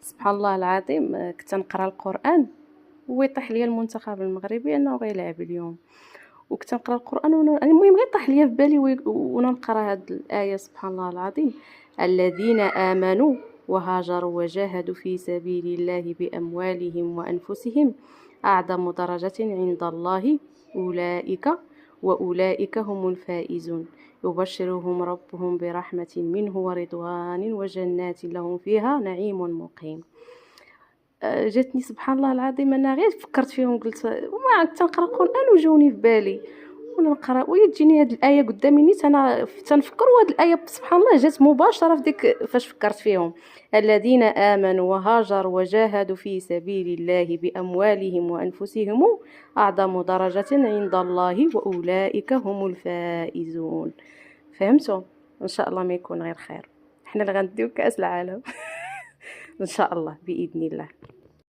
سبحان الله العظيم كنت نقرا القرآن ويطيح ليا المنتخب المغربي انه غيلعب اليوم، وكنت نقرا القرآن المهم غير طاح ليا في بالي وانا نقرا هاد الآية سبحان الله العظيم: الذين آمنوا وهاجروا وجاهدوا في سبيل الله بأموالهم وأنفسهم أعظم درجة عند الله وأولئك هم الفائزون يبشرهم ربهم برحمة منه ورضوان وجنات لهم فيها نعيم مقيم. جاتني سبحان الله العظيم انا غير فكرت فيهم قلت وما كنت نقرا القران وجاوني في بالي وانا نقرا ويجيني هاد الايه قدامي نيت انا تنفكر وهاد الايه سبحان الله جات مباشره في ديك فاش فكرت فيهم: الذين امنوا وهاجروا وجاهدوا في سبيل الله باموالهم وانفسهم اعظم درجه عند الله واولئك هم الفائزون. فهمتوا؟ ان شاء الله ما يكون غير خير، احنا اللي غنديو كاس العالم ان شاء الله باذن الله.